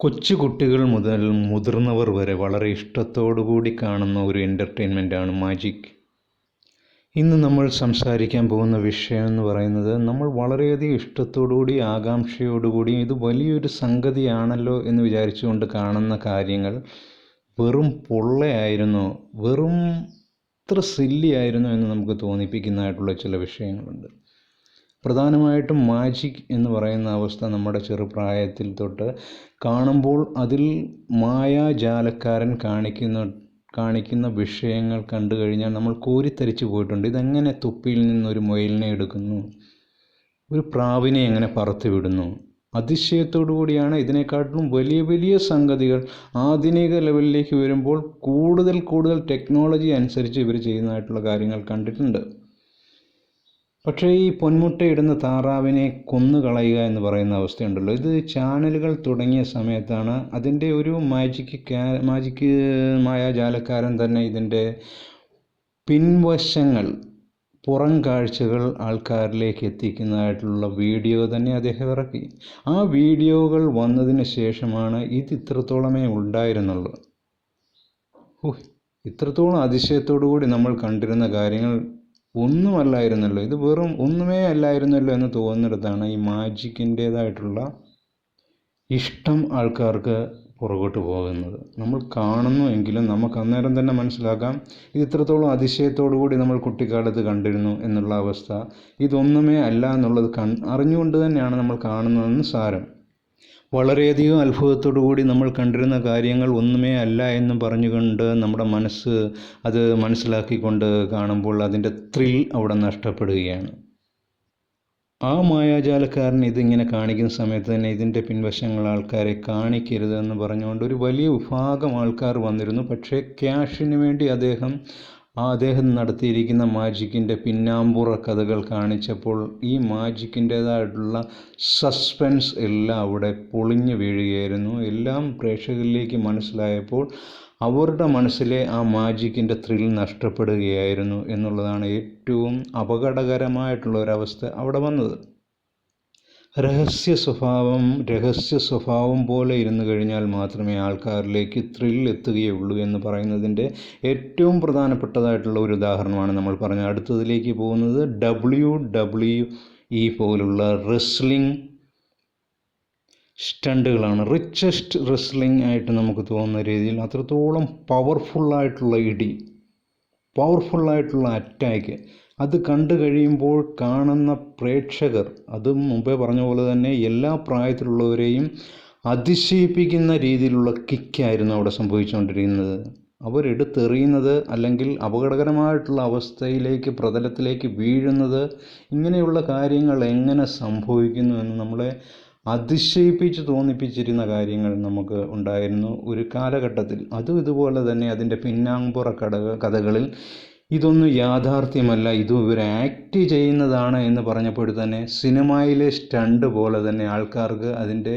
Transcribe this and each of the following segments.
കൊച്ചു കുട്ടികൾ മുതൽ മുതിർന്നവർ വരെ വളരെ ഇഷ്ടത്തോടുകൂടി കാണുന്ന ഒരു എൻ്റർടൈൻമെൻറ്റാണ് മാജിക്. ഇന്ന് നമ്മൾ സംസാരിക്കാൻ പോകുന്ന വിഷയം എന്ന് പറയുന്നത്, നമ്മൾ വളരെയധികം ഇഷ്ടത്തോടുകൂടി ആകാംക്ഷയോടുകൂടി ഇത് വലിയൊരു സംഗതിയാണല്ലോ എന്ന് വിചാരിച്ചുകൊണ്ട് കാണുന്ന കാര്യങ്ങൾ വെറും പൊള്ളയായിരുന്നു, വെറും ഇത്ര സില്ലിയായിരുന്നു എന്ന് നമുക്ക് തോന്നിപ്പിക്കുന്നതായിട്ടുള്ള ചില വിഷയങ്ങളുണ്ട്. പ്രധാനമായിട്ടും മാജിക് എന്ന് പറയുന്ന അവസ്ഥ നമ്മുടെ ചെറുപ്രായത്തിൽ തൊട്ട് കാണുമ്പോൾ അതിൽ മായാജാലക്കാരൻ കാണിക്കുന്ന വിഷയങ്ങൾ കണ്ടു കഴിഞ്ഞാൽ നമ്മൾ കോരിത്തരിച്ചു പോയിട്ടുണ്ട്. ഇതെങ്ങനെ തൊപ്പിയിൽ നിന്നൊരു മുയലിനെ എടുക്കുന്നു, ഒരു പ്രാവിനെ എങ്ങനെ പറത്തി വിടുന്നു, അതിശയത്തോടു കൂടിയാണ്. ഇതിനെക്കാട്ടിലും വലിയ വലിയ സംഗതികൾ ആധുനിക ലെവലിലേക്ക് വരുമ്പോൾ കൂടുതൽ ടെക്നോളജി അനുസരിച്ച് ഇവർ ചെയ്യുന്നതായിട്ടുള്ള കാര്യങ്ങൾ കണ്ടിട്ടുണ്ട്. പക്ഷേ ഈ പൊന്മുട്ടയിടുന്ന താറാവിനെ കൊന്നുകളയുക എന്ന് പറയുന്ന അവസ്ഥയുണ്ടല്ലോ, ഇത് ചാനലുകൾ തുടങ്ങിയ സമയത്താണ് അതിൻ്റെ ഒരു മാജിക് മായാജാലക്കാരൻ തന്നെ ഇതിൻ്റെ പിൻവശങ്ങൾ, പുറം കാഴ്ചകൾ ആൾക്കാരിലേക്ക് എത്തിക്കുന്നതായിട്ടുള്ള വീഡിയോ തന്നെ അദ്ദേഹം ഇറക്കി. ആ വീഡിയോകൾ വന്നതിന് ശേഷമാണ് ഇത് ഇത്രത്തോളമേ ഉണ്ടായിരുന്നുള്ളൂ. ഇത്രത്തോളം അതിശയത്തോടു കൂടി നമ്മൾ കണ്ടിരുന്ന കാര്യങ്ങൾ ഒന്നുമല്ലായിരുന്നല്ലോ, ഇത് വെറും ഒന്നുമേ അല്ലായിരുന്നല്ലോ എന്ന് തോന്നുന്നിടത്താണ് ഈ മാജിക്കിൻ്റേതായിട്ടുള്ള ഇഷ്ടം ആൾക്കാർക്ക് പുറകോട്ട് പോകുന്നത്. നമ്മൾ കാണുന്നു എങ്കിലും നമുക്ക് അന്നേരം തന്നെ മനസ്സിലാക്കാം ഇത് ഇത്രത്തോളം അതിശയത്തോടു കൂടി നമ്മൾ കുട്ടിക്കാലത്ത് കണ്ടിരുന്നു എന്നുള്ള അവസ്ഥ. ഇതൊന്നുമേ അല്ല എന്നുള്ളത് അറിഞ്ഞുകൊണ്ട് തന്നെയാണ് നമ്മൾ കാണുന്നതെന്ന് സാരം. വളരെയധികം അത്ഭുതത്തോടു കൂടി നമ്മൾ കണ്ടിരുന്ന കാര്യങ്ങൾ ഒന്നുമേ അല്ല എന്ന് പറഞ്ഞുകൊണ്ട് നമ്മുടെ മനസ്സ് അത് മനസ്സിലാക്കിക്കൊണ്ട് കാണുമ്പോൾ അതിൻ്റെ ത്രിൽ അവിടെ നഷ്ടപ്പെടുകയാണ്. ആ മായാജാലക്കാരൻ ഇതിങ്ങനെ കാണിക്കുന്ന സമയത്ത് തന്നെ ഇതിൻ്റെ പിൻവശങ്ങൾ ആൾക്കാരെ കാണിക്കരുതെന്ന് പറഞ്ഞുകൊണ്ട് ഒരു വലിയ വിഭാഗം ആൾക്കാർ വന്നിരുന്നു. പക്ഷേ ക്യാഷിന് വേണ്ടി അദ്ദേഹം നടത്തിയിരിക്കുന്ന മാജിക്കിൻ്റെ പിന്നാമ്പുറ കഥകൾ കാണിച്ചപ്പോൾ ഈ മാജിക്കിൻ്റേതായിട്ടുള്ള സസ്പെൻസ് എല്ലാം അവിടെ പൊളിഞ്ഞു വീഴുകയായിരുന്നു. എല്ലാം പ്രേക്ഷകരിലേക്ക് മനസ്സിലായപ്പോൾ അവരുടെ മനസ്സിലെ ആ മാജിക്കിൻ്റെ ത്രിൽ നഷ്ടപ്പെടുകയായിരുന്നു എന്നുള്ളതാണ് ഏറ്റവും അപകടകരമായിട്ടുള്ള ഒരവസ്ഥ അവിടെ വന്നത്. രഹസ്യ സ്വഭാവം പോലെ ഇരുന്നു കഴിഞ്ഞാൽ മാത്രമേ ആൾക്കാരിലേക്ക് ത്രിൽ എത്തുകയുള്ളൂ എന്ന് പറയുന്നതിൻ്റെ ഏറ്റവും പ്രധാനപ്പെട്ടതായിട്ടുള്ള ഒരു ഉദാഹരണമാണ് നമ്മൾ പറഞ്ഞത്. അടുത്തതിലേക്ക് പോകുന്നത് WWE പോലുള്ള റെസ്ലിംഗ് സ്റ്റണ്ടുകളാണ്. റിച്ചസ്റ്റ് റെസ്ലിംഗ് ആയിട്ട് നമുക്ക് തോന്നുന്ന രീതിയിൽ അത്രത്തോളം പവർഫുള്ളായിട്ടുള്ള ഇടി, പവർഫുള്ളായിട്ടുള്ള അറ്റാക്ക്, അത് കണ്ടു കഴിയുമ്പോൾ കാണുന്ന പ്രേക്ഷകർ, അതും മുമ്പേ പറഞ്ഞ പോലെ തന്നെ എല്ലാ പ്രായത്തിലുള്ളവരെയും അതിശയിപ്പിക്കുന്ന രീതിയിലുള്ള കിക്കായിരുന്നു അവിടെ സംഭവിച്ചുകൊണ്ടിരിക്കുന്നത്. അവരെടുത്തെറിയുന്നത് അല്ലെങ്കിൽ അപകടകരമായിട്ടുള്ള അവസ്ഥയിലേക്ക്, പ്രതലത്തിലേക്ക് വീഴുന്നത്, ഇങ്ങനെയുള്ള കാര്യങ്ങൾ എങ്ങനെ സംഭവിക്കുന്നു എന്ന് നമ്മളെ അതിശയിപ്പിച്ച് തോന്നിപ്പിച്ചിരുന്ന കാര്യങ്ങൾ നമുക്ക് ഉണ്ടായിരുന്നു ഒരു കാലഘട്ടത്തിൽ. അതും ഇതുപോലെ തന്നെ അതിൻ്റെ പിന്നാമ്പുറ കഥകളിൽ ഇതൊന്നും യാഥാർത്ഥ്യമല്ല, ഇത് ഇവർ ആക്ട് ചെയ്യുന്നതാണ് എന്ന് പറഞ്ഞപ്പോൾ തന്നെ സിനിമയിലെ സ്റ്റണ്ട് പോലെ തന്നെ ആൾക്കാർക്ക് അതിൻ്റെ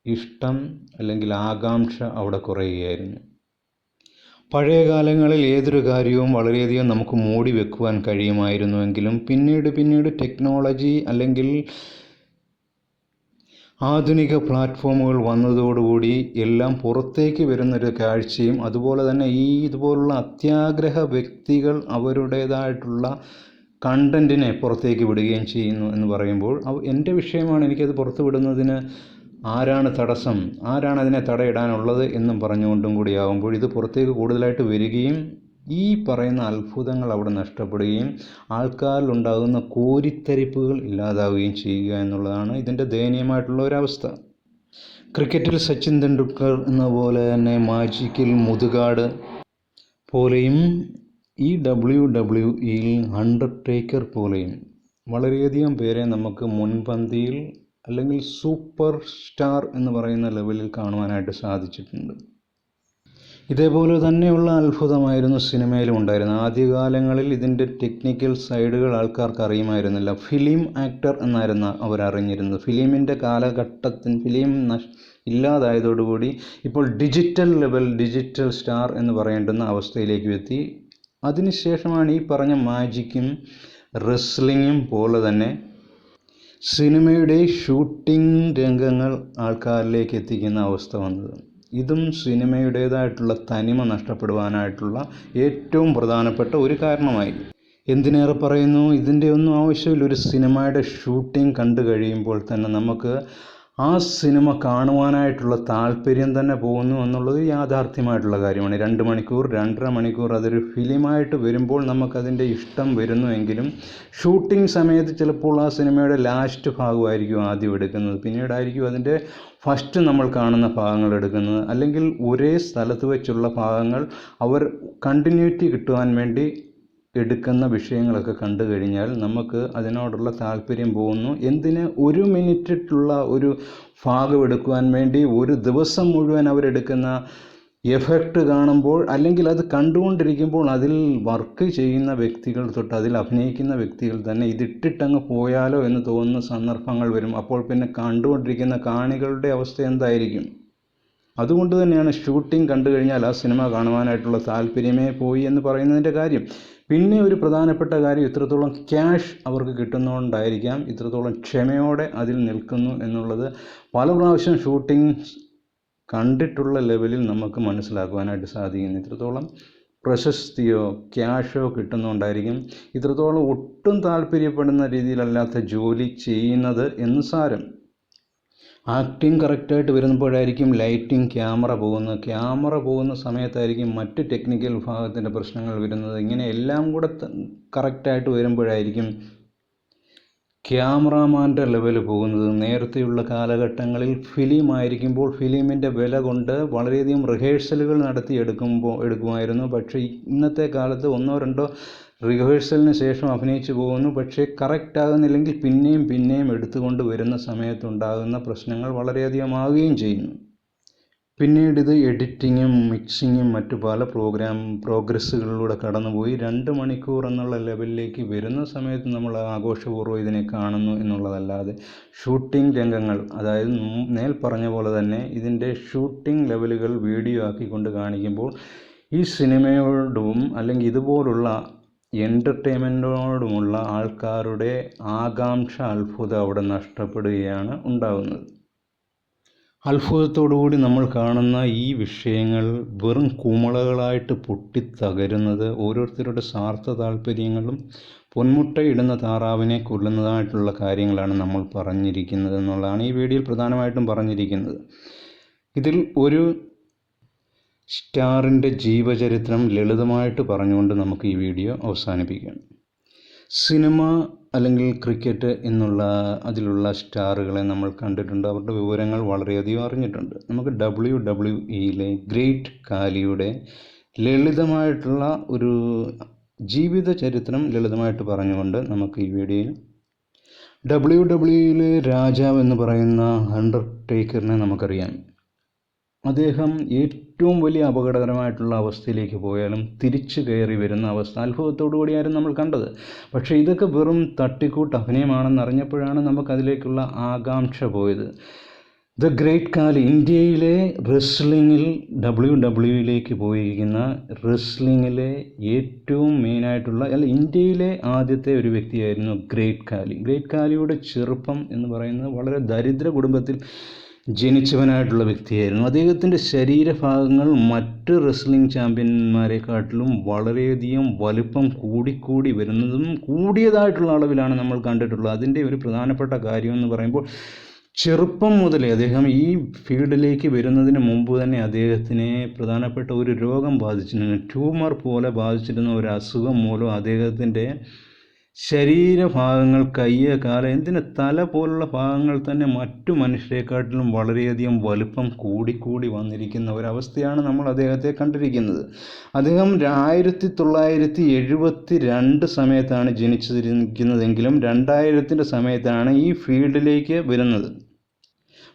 ഇഷ്ടം അല്ലെങ്കിൽ ആകാംക്ഷ അവിടെ കുറയുകയായിരുന്നു. പഴയ കാലങ്ങളിൽ ഏതൊരു കാര്യവും വളരെയധികം നമുക്ക് മൂടി വെക്കുവാൻ കഴിയുമായിരുന്നുവെങ്കിലും പിന്നീട് ടെക്നോളജി അല്ലെങ്കിൽ ആധുനിക പ്ലാറ്റ്ഫോമുകൾ വന്നതോടുകൂടി എല്ലാം പുറത്തേക്ക് വരുന്നൊരു കാഴ്ചയും, അതുപോലെ തന്നെ ഇതുപോലുള്ള അത്യാഗ്രഹ വ്യക്തികൾ അവരുടേതായിട്ടുള്ള കണ്ടൻറ്റിനെ പുറത്തേക്ക് വിടുകയും ചെയ്യുന്നു എന്ന് പറയുമ്പോൾ എൻ്റെ വിഷയമാണ്, എനിക്കത് പുറത്തു വിടുന്നതിന് ആരാണ് തടസ്സം, ആരാണ് അതിനെ തടയിടാനുള്ളത് എന്നും പറഞ്ഞുകൊണ്ടും കൂടിയാകുമ്പോൾ ഇത് പുറത്തേക്ക് കൂടുതലായിട്ട് വരികയും ഈ പറയുന്ന അത്ഭുതങ്ങൾ അവിടെ നഷ്ടപ്പെടുകയും ആൾക്കാരിലുണ്ടാകുന്ന കോരിത്തരിപ്പുകൾ ഇല്ലാതാവുകയും ചെയ്യുക എന്നുള്ളതാണ് ഇതിൻ്റെ ദയനീയമായിട്ടുള്ള ഒരവസ്ഥ. ക്രിക്കറ്റിൽ സച്ചിൻ തെണ്ടുൽക്കർ എന്ന പോലെ തന്നെ മാജിക്കിൽ മുതുകാട് പോലെയും ഈ WWEയിൽ അണ്ടർടേക്കർ പോലെയും വളരെയധികം പേരെ നമുക്ക് മുൻപന്തിയിൽ അല്ലെങ്കിൽ സൂപ്പർ സ്റ്റാർ എന്ന് പറയുന്ന ലെവലിൽ കാണുവാനായിട്ട് സാധിച്ചിട്ടുണ്ട്. ഇതേപോലെ തന്നെയുള്ള അത്ഭുതമായിരുന്നു സിനിമയിലും ഉണ്ടായിരുന്നത്. ആദ്യകാലങ്ങളിൽ ഇതിൻ്റെ ടെക്നിക്കൽ സൈഡുകൾ ആൾക്കാർക്ക് അറിയുമായിരുന്നില്ല. ഫിലിം ആക്ടർ എന്നായിരുന്നു അവരറിഞ്ഞിരുന്നത്. ഫിലിമിൻ്റെ ഫിലിം ഇല്ലാതായതോടുകൂടി ഇപ്പോൾ ഡിജിറ്റൽ സ്റ്റാർ എന്ന് പറയേണ്ടുന്ന അവസ്ഥയിലേക്ക് എത്തി. അതിനുശേഷമാണ് ഈ പറഞ്ഞ മാജിക്കും റെസ്ലിങ്ങും പോലെ തന്നെ സിനിമയുടെ ഷൂട്ടിംഗ് രംഗങ്ങൾ ആൾക്കാരിലേക്ക് എത്തിക്കുന്ന അവസ്ഥ വന്നത്. ഇതും സിനിമയുടേതായിട്ടുള്ള തനിമ നഷ്ടപ്പെടുവാനായിട്ടുള്ള ഏറ്റവും പ്രധാനപ്പെട്ട ഒരു കാരണമായി. എന്തിനേറെ പറയുന്നു, ഇതിൻ്റെ ഒന്നും ആവശ്യമില്ല. ഒരു സിനിമയുടെ ഷൂട്ടിംഗ് കണ്ടു കഴിയുമ്പോൾ തന്നെ നമുക്ക് ആ സിനിമ കാണുവാനായിട്ടുള്ള താല്പര്യം തന്നെ പോകുന്നു എന്നുള്ളത് യാഥാർത്ഥ്യമായിട്ടുള്ള കാര്യമാണ്. 2 മണിക്കൂർ 2.5 മണിക്കൂർ അതൊരു ഫിലിമായിട്ട് വരുമ്പോൾ നമുക്കതിൻ്റെ ഇഷ്ടം വരുന്നുവെങ്കിലും ഷൂട്ടിംഗ് സമയത്ത് ചിലപ്പോൾ ആ സിനിമയുടെ ലാസ്റ്റ് ഭാഗമായിരിക്കും ആദ്യം എടുക്കുന്നത്, പിന്നീടായിരിക്കും അതിൻ്റെ ഫസ്റ്റ് നമ്മൾ കാണുന്ന ഭാഗങ്ങൾ എടുക്കുന്നത്. അല്ലെങ്കിൽ ഒരേ സ്ഥലത്ത് വെച്ചുള്ള ഭാഗങ്ങൾ അവർ കണ്ടിന്യൂറ്റി കിട്ടുവാൻ വേണ്ടി എടുക്കുന്ന വിഷയങ്ങളൊക്കെ കണ്ടു കഴിഞ്ഞാൽ നമുക്ക് അതിനോടുള്ള താല്പര്യം പോകുന്നു. എന്തിന് 1 മിനിറ്റുള്ള ഒരു ഭാഗം എടുക്കുവാൻ വേണ്ടി ഒരു ദിവസം മുഴുവൻ അവരെടുക്കുന്ന എഫക്റ്റ് കാണുമ്പോൾ, അല്ലെങ്കിൽ അത് കണ്ടുകൊണ്ടിരിക്കുമ്പോൾ അതിൽ വർക്ക് ചെയ്യുന്ന വ്യക്തികൾ തൊട്ട് അതിൽ അഭിനയിക്കുന്ന വ്യക്തികൾ തന്നെ ഇതിട്ടിട്ടങ്ങ് പോയാലോ എന്ന് തോന്നുന്ന സന്ദർഭങ്ങൾ വരും. അപ്പോൾ പിന്നെ കണ്ടുകൊണ്ടിരിക്കുന്ന കാണികളുടെ അവസ്ഥ എന്തായിരിക്കും? അതുകൊണ്ട് തന്നെയാണ് ഷൂട്ടിംഗ് കണ്ടു കഴിഞ്ഞാൽ ആ സിനിമ കാണുവാനായിട്ടുള്ള താല്പര്യമേ പോയി എന്ന് പറയുന്നതിൻ്റെ കാര്യം. പിന്നെ ഒരു പ്രധാനപ്പെട്ട കാര്യം, ഇത്രത്തോളം ക്യാഷ് അവർക്ക് കിട്ടുന്നതുകൊണ്ടായിരിക്കാം ഇത്രത്തോളം ക്ഷമയോടെ അതിൽ നിൽക്കുന്നു എന്നുള്ളത് പല പ്രാവശ്യം ഷൂട്ടിംഗ് കണ്ടിട്ടുള്ള ലെവലിൽ നമുക്ക് മനസ്സിലാക്കുവാനായിട്ട് സാധിക്കുന്നു. ഇത്രത്തോളം പ്രശസ്തിയോ ക്യാഷോ കിട്ടുന്നതുകൊണ്ടായിരിക്കും ഇത്രത്തോളം ഒട്ടും താല്പര്യപ്പെടുന്ന രീതിയിലല്ലാത്ത ജോലി ചെയ്യുന്നത് എന്ന് സാരം. ആക്ടിങ് കറക്റ്റായിട്ട് വരുമ്പോഴായിരിക്കും ലൈറ്റിംഗ്, ക്യാമറ പോകുന്ന സമയത്തായിരിക്കും മറ്റ് ടെക്നിക്കൽ വിഭാഗത്തിൻ്റെ പ്രശ്നങ്ങൾ വരുന്നത്. ഇങ്ങനെ എല്ലാം കൂടെ കറക്റ്റായിട്ട് വരുമ്പോഴായിരിക്കും ക്യാമറാമാൻ്റെ ലെവൽ പോകുന്നത്. നേരത്തെയുള്ള കാലഘട്ടങ്ങളിൽ ഫിലിം ആയിരിക്കുമ്പോൾ ഫിലിമിൻ്റെ വില കൊണ്ട് വളരെയധികം റിഹേഴ്സലുകൾ നടത്തി എടുക്കുമായിരുന്നു. പക്ഷേ ഇന്നത്തെ കാലത്ത് 1-2 റിഹേഴ്സലിന് ശേഷം അഭിനയിച്ചു പോകുന്നു. പക്ഷേ കറക്റ്റ് ആകുന്നില്ലെങ്കിൽ പിന്നെയും എടുത്തുകൊണ്ട് വരുന്ന സമയത്തുണ്ടാകുന്ന പ്രശ്നങ്ങൾ വളരെയധികം ആവുകയും ചെയ്യുന്നു. പിന്നീട് ഇത് എഡിറ്റിങ്ങും മിക്സിങ്ങും മറ്റു പല പ്രോഗ്രസ്സുകളിലൂടെ കടന്നുപോയി 2 മണിക്കൂർ എന്നുള്ള ലെവലിലേക്ക് വരുന്ന സമയത്ത് നമ്മൾ ആഘോഷപൂർവ്വം ഇതിനെ കാണുന്നു എന്നുള്ളതല്ലാതെ ഷൂട്ടിംഗ് രംഗങ്ങൾ, അതായത് നേൽ പറഞ്ഞ പോലെ തന്നെ ഇതിൻ്റെ ഷൂട്ടിംഗ് ലെവലുകൾ വീഡിയോ ആക്കിക്കൊണ്ട് കാണിക്കുമ്പോൾ ഈ സിനിമയോടും അല്ലെങ്കിൽ ഇതുപോലുള്ള എൻ്റർടൈൻമെൻറ്റിനോടുമുള്ള ആൾക്കാരുടെ ആകാംക്ഷ, അത്ഭുതം അവിടെ നഷ്ടപ്പെടുകയാണ് ഉണ്ടാകുന്നത്. അത്ഭുതത്തോടുകൂടി നമ്മൾ കാണുന്ന ഈ വിഷയങ്ങൾ വെറും കുമളകളായിട്ട് പൊട്ടിത്തകരുന്നത് ഓരോരുത്തരുടെ സ്വാർത്ഥ താല്പര്യങ്ങളും പൊന്മുട്ടയിടുന്ന താറാവിനെ കൊല്ലുന്നതായിട്ടുള്ള കാര്യങ്ങളാണ് നമ്മൾ പറഞ്ഞിരിക്കുന്നത് എന്നുള്ളതാണ് ഈ വീഡിയോയിൽ പ്രധാനമായിട്ടും പറഞ്ഞിരിക്കുന്നത്. ഇതിൽ ഒരു സ്റ്റാറിൻ്റെ ജീവചരിത്രം ലളിതമായിട്ട് പറഞ്ഞുകൊണ്ട് നമുക്ക് ഈ വീഡിയോ അവസാനിപ്പിക്കാം. സിനിമ അല്ലെങ്കിൽ ക്രിക്കറ്റ് എന്നുള്ള അതിലുള്ള സ്റ്റാറുകളെ നമ്മൾ കണ്ടിട്ടുണ്ട്, അവരുടെ വിവരങ്ങൾ വളരെയധികം അറിഞ്ഞിട്ടുണ്ട്. നമുക്ക് WWE ഗ്രേറ്റ് ഖാലിയുടെ ലളിതമായിട്ടുള്ള ഒരു ജീവിത ചരിത്രം ലളിതമായിട്ട് പറഞ്ഞുകൊണ്ട് നമുക്ക് ഈ വീഡിയോയിൽ WWE രാജാവ് എന്ന് പറയുന്ന അണ്ടർടേക്കറിനെ നമുക്കറിയാം. അദ്ദേഹം ഏറ്റവും വലിയ അപകടകരമായിട്ടുള്ള അവസ്ഥയിലേക്ക് പോയാലും തിരിച്ചു കയറി വരുന്ന അവസ്ഥ അത്ഭുതത്തോടു കൂടിയായിരുന്നു നമ്മൾ കണ്ടത്. പക്ഷേ ഇതൊക്കെ വെറും തട്ടിക്കൂട്ട് അഭിനയമാണെന്നറിഞ്ഞപ്പോഴാണ് നമുക്കതിലേക്കുള്ള ആകാംക്ഷ പോയത്. ദ ഗ്രേറ്റ് ഖാലി ഇന്ത്യയിലെ റെസ്ലിങ്ങിൽ WWE പോയിരിക്കുന്ന റെസ്ലിങ്ങിലെ ഏറ്റവും മെയിനായിട്ടുള്ള ഇന്ത്യയിലെ ആദ്യത്തെ ഒരു വ്യക്തിയായിരുന്നു ഗ്രേറ്റ് ഖാലി. ഗ്രേറ്റ് ഖാലിയുടെ ചെറുപ്പം എന്ന് പറയുന്നത് വളരെ ദരിദ്ര കുടുംബത്തിൽ ജനിച്ചവനായിട്ടുള്ള വ്യക്തിയായിരുന്നു. അദ്ദേഹത്തിൻ്റെ ശരീരഭാഗങ്ങൾ മറ്റ് റെസ്ലിംഗ് ചാമ്പ്യന്മാരെക്കാട്ടിലും വളരെയധികം വലുപ്പം കൂടിക്കൂടി വരുന്നതും കൂടിയതായിട്ടുള്ള അളവിലാണ് നമ്മൾ കണ്ടിട്ടുള്ളത്. അതിൻ്റെ ഒരു പ്രധാനപ്പെട്ട കാര്യം എന്ന് പറയുമ്പോൾ ചെറുപ്പം മുതലേ അദ്ദേഹം ഈ ഫീൽഡിലേക്ക് വരുന്നതിന് മുമ്പ് തന്നെ അദ്ദേഹത്തിനെ പ്രധാനപ്പെട്ട ഒരു രോഗം ബാധിച്ചിരുന്നു. ട്യൂമർ പോലെ ബാധിച്ചിരുന്ന ഒരു അസുഖം മൂലം അദ്ദേഹത്തിൻ്റെ ശരീരഭാഗങ്ങൾ, കയ്യ്, കാല്, എന്തിന് തല പോലുള്ള ഭാഗങ്ങൾ തന്നെ മറ്റു മനുഷ്യരെക്കാട്ടിലും വളരെയധികം വലുപ്പം കൂടിക്കൂടി വന്നിരിക്കുന്ന ഒരവസ്ഥയാണ് നമ്മൾ അദ്ദേഹത്തെ കണ്ടിരിക്കുന്നത്. അദ്ദേഹം 1972 സമയത്താണ് ജനിച്ചിരിക്കുന്നതെങ്കിലും 2000 സമയത്താണ് ഈ ഫീൽഡിലേക്ക് വരുന്നത്.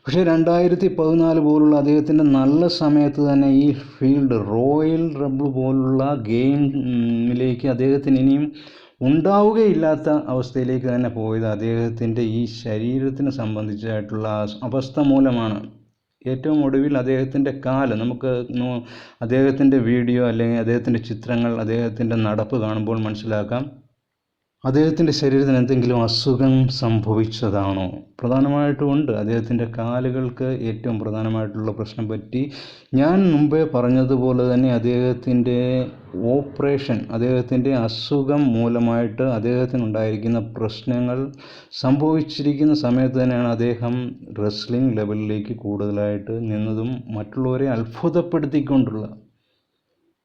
പക്ഷേ 2014 പോലുള്ള അദ്ദേഹത്തിൻ്റെ നല്ല സമയത്ത് തന്നെ ഈ ഫീൽഡ് റോയൽ റംബിൾ പോലുള്ള ഗെയിമിലേക്ക് അദ്ദേഹത്തിന് ഇനിയും ഉണ്ടാവുകയില്ലാത്ത അവസ്ഥയിലേക്ക് തന്നെ പോയത് അദ്ദേഹത്തിൻ്റെ ഈ ശരീരത്തിന് സംബന്ധിച്ചായിട്ടുള്ള അവസ്ഥ മൂലമാണ്. ഏറ്റവും ഒടുവിൽ അദ്ദേഹത്തിൻ്റെ കാല്, നമുക്ക് അദ്ദേഹത്തിൻ്റെ വീഡിയോ അല്ലെങ്കിൽ അദ്ദേഹത്തിൻ്റെ ചിത്രങ്ങൾ, അദ്ദേഹത്തിൻ്റെ നടപ്പ് കാണുമ്പോൾ മനസ്സിലാക്കാം അദ്ദേഹത്തിൻ്റെ ശരീരത്തിന് എന്തെങ്കിലും അസുഖം സംഭവിച്ചതാണോ? പ്രധാനമായിട്ടും ഉണ്ട്. അദ്ദേഹത്തിൻ്റെ കാലുകൾക്ക് ഏറ്റവും പ്രധാനമായിട്ടുള്ള പ്രശ്നം പറ്റി. ഞാൻ മുമ്പേ പറഞ്ഞതുപോലെ തന്നെ അദ്ദേഹത്തിൻ്റെ ഓപ്പറേഷൻ, അദ്ദേഹത്തിൻ്റെ അസുഖം മൂലമായിട്ട് അദ്ദേഹത്തിനുണ്ടായിരിക്കുന്ന പ്രശ്നങ്ങൾ സംഭവിച്ചിരിക്കുന്ന സമയത്ത് തന്നെയാണ് അദ്ദേഹം റെസ്ലിംഗ് ലെവലിലേക്ക് കൂടുതലായിട്ട് നിന്നതും മറ്റുള്ളവരെ അത്ഭുതപ്പെടുത്തിക്കൊണ്ടുള്ള,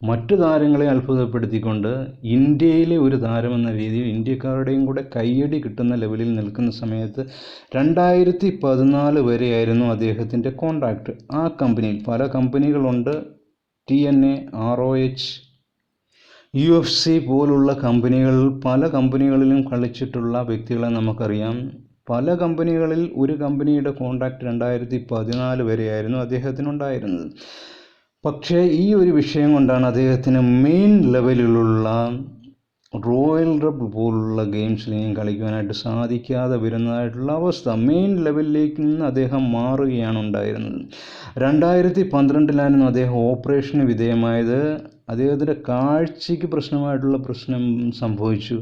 മറ്റു താരങ്ങളെ അത്ഭുതപ്പെടുത്തിക്കൊണ്ട് ഇന്ത്യയിലെ ഒരു താരമെന്ന രീതിയിൽ ഇന്ത്യക്കാരുടെയും കൂടെ കയ്യടി കിട്ടുന്ന ലെവലിൽ നിൽക്കുന്ന സമയത്ത് 2014 വരെയായിരുന്നു അദ്ദേഹത്തിൻ്റെ കോൺട്രാക്റ്റ്. ആ കമ്പനിയിൽ പല കമ്പനികളുണ്ട്. TNA, ROH, UFC പോലുള്ള കമ്പനികൾ, പല കമ്പനികളിലും കളിച്ചിട്ടുള്ള വ്യക്തികളെ നമുക്കറിയാം. പല കമ്പനികളിൽ ഒരു കമ്പനിയുടെ കോൺട്രാക്റ്റ് 2014 വരെയായിരുന്നു അദ്ദേഹത്തിനുണ്ടായിരുന്നത്. പക്ഷേ ഈ ഒരു വിഷയം കൊണ്ടാണ് അദ്ദേഹത്തിന് മെയിൻ ലെവലിലുള്ള റോയൽ റബ്ബ് പോലുള്ള ഗെയിംസിലെയും കളിക്കുവാനായിട്ട് സാധിക്കാതെ വരുന്നതായിട്ടുള്ള അവസ്ഥ. മെയിൻ ലെവലിലേക്ക് നിന്ന് അദ്ദേഹം മാറുകയാണ് ഉണ്ടായിരുന്നത്. 2012 അദ്ദേഹം ഓപ്പറേഷന് വിധേയമായത്. അദ്ദേഹത്തിൻ്റെ കാഴ്ചയ്ക്ക് പ്രശ്നം സംഭവിച്ചു.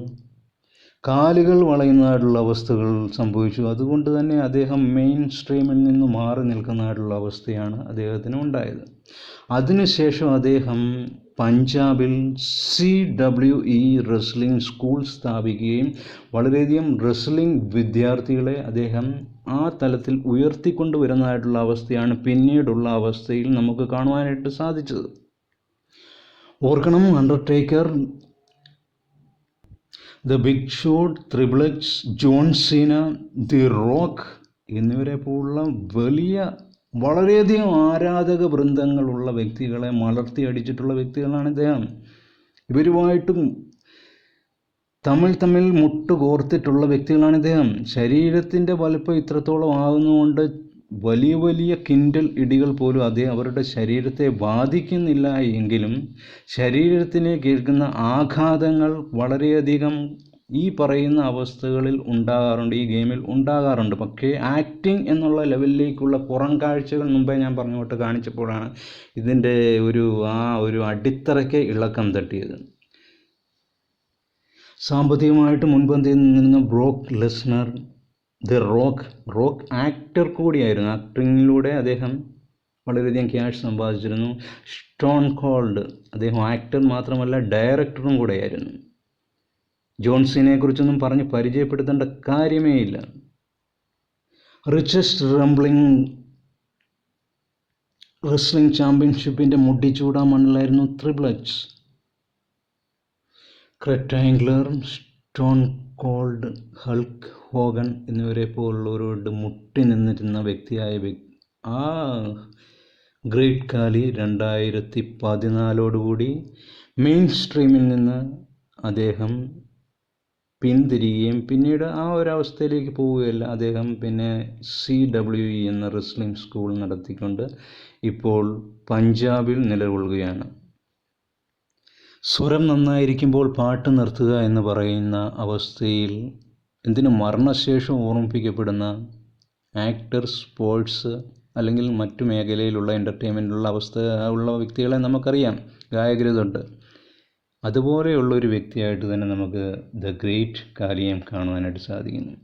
കാലുകൾ വളയുന്നതായിട്ടുള്ള അവസ്ഥകൾ സംഭവിച്ചു. അതുകൊണ്ട് തന്നെ അദ്ദേഹം മെയിൻ സ്ട്രീമിൽ നിന്ന് മാറി നിൽക്കുന്നതായിട്ടുള്ള അവസ്ഥയാണ് അദ്ദേഹത്തിന് ഉണ്ടായത്. അതിനുശേഷം അദ്ദേഹം പഞ്ചാബിൽ CWE റെസ്ലിംഗ് സ്കൂൾ സ്ഥാപിക്കുകയും വളരെയധികം റെസ്ലിംഗ് വിദ്യാർത്ഥികളെ അദ്ദേഹം ആ തലത്തിൽ ഉയർത്തിക്കൊണ്ടുവരുന്നതായിട്ടുള്ള അവസ്ഥയാണ് പിന്നീടുള്ള അവസ്ഥയിൽ നമുക്ക് കാണുവാനായിട്ട് സാധിച്ചത്. ഓർക്കണം, Undertaker, the Big Show, Triple H, John Cena, the Rock എന്നിവരെ പോലുള്ള വലിയ വളരെയധികം ആരാധക വൃന്ദങ്ങളുള്ള വ്യക്തികളെ മലർത്തിയടിച്ചിട്ടുള്ള വ്യക്തികളാണ് ഇദ്ദേഹം. ഇവരുമായിട്ടും തമ്മിൽ മുട്ടുകോർത്തിട്ടുള്ള വ്യക്തികളാണ് ഇദ്ദേഹം. ശരീരത്തിൻ്റെ വലുപ്പം ഇത്രത്തോളം ആകുന്നതുകൊണ്ട് വലിയ കിൻഡൽ ഇടികൾ പോലും അവരുടെ ശരീരത്തെ ബാധിക്കുന്നില്ല എങ്കിലും ശരീരത്തിന് കേൾക്കുന്ന ആഘാതങ്ങൾ വളരെയധികം ഈ പറയുന്ന അവസ്ഥകളിൽ ഉണ്ടാകാറുണ്ട്, ഈ ഗെയിമിൽ ഉണ്ടാകാറുണ്ട്. പക്ഷേ ആക്ടിങ് എന്നുള്ള ലെവലിലേക്കുള്ള പുറം കാഴ്ചകൾ മുമ്പേ ഞാൻ പറഞ്ഞുകൊണ്ട് കാണിച്ചപ്പോഴാണ് ഇതിൻ്റെ ഒരു അടിത്തറയ്ക്ക് ഇളക്കം തട്ടിയത്. സാമ്പത്തികമായിട്ട് മുൻപന്തിയിൽ നിന്ന Brock Lesnar, the Rock actor കൂടിയായിരുന്നു. ആക്ടിങ്ങിലൂടെ അദ്ദേഹം വളരെയധികം ക്യാഷ് സമ്പാദിച്ചിരുന്നു. സ്റ്റോൺ കോൾഡ് അദ്ദേഹം ആക്ടർ മാത്രമല്ല ഡയറക്ടറും കൂടെയായിരുന്നു. ജോൺസിനെ കുറിച്ചൊന്നും പറഞ്ഞ് പരിചയപ്പെടുത്തേണ്ട കാര്യമേ ഇല്ല. റിച്ചസ്റ്റ് റെസ്ലിംഗ് ചാമ്പ്യൻഷിപ്പിൻ്റെ മുടിച്ചൂടാ മണ്ണിലായിരുന്നു triple H. Kurt Angle, Stone Cold, Hulk Hogan എന്നിവരെ പോലുള്ളവരോട് മുട്ടി നിന്നിരുന്ന വ്യക്തിയായ ആ ഗ്രേറ്റ് ഖാലി 2014 മെയിൻ സ്ട്രീമിൽ നിന്ന് അദ്ദേഹം പിന്തിരിയുകയും പിന്നീട് ആ ഒരവസ്ഥയിലേക്ക് പോവുകയല്ല. അദ്ദേഹം പിന്നെ CWE എന്ന റെസ്ലിംഗ് സ്കൂൾ നടത്തിക്കൊണ്ട് ഇപ്പോൾ പഞ്ചാബിൽ നിലകൊള്ളുകയാണ്. സ്വരം നന്നായിരിക്കുമ്പോൾ പാട്ട് നിർത്തുക എന്ന് പറയുന്ന അവസ്ഥയിൽ എന്തിനു മരണശേഷം ഓർമ്മിപ്പിക്കപ്പെടുന്ന ആക്ടർ, സ്പോർട്സ് അല്ലെങ്കിൽ മറ്റു മേഖലയിലുള്ള എൻ്റർടൈൻമെൻറ്റിലുള്ള അവസ്ഥ ഉള്ള വ്യക്തികളെ നമുക്കറിയാം, ഗായകർ തൊട്ട്. അതുപോലെയുള്ളൊരു വ്യക്തിയായിട്ട് തന്നെ നമുക്ക് ദ ഗ്രേറ്റ് ഖാലിയെ കാണുവാനായിട്ട് സാധിക്കുന്നു.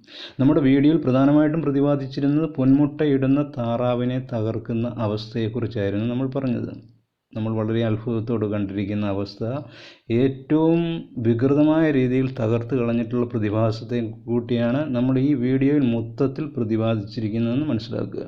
നമ്മുടെ വീഡിയോയിൽ പ്രധാനമായിട്ടും പ്രതിപാദിച്ചിരുന്നത് പൊന്മുട്ടയിടുന്ന താറാവിനെ തകർക്കുന്ന അവസ്ഥയെക്കുറിച്ചായിരുന്നു നമ്മൾ പറഞ്ഞത്. നമ്മൾ വളരെ അത്ഭുതത്തോട് കണ്ടിരിക്കുന്ന അവസ്ഥ ഏറ്റവും വികൃതമായ രീതിയിൽ തകർത്ത് കളഞ്ഞിട്ടുള്ള പ്രതിഭാസത്തെ കൂട്ടിയാണ് നമ്മൾ ഈ വീഡിയോയിൽ മൊത്തത്തിൽ പ്രതിപാദിച്ചിരിക്കുന്നതെന്ന് മനസ്സിലാക്കുക.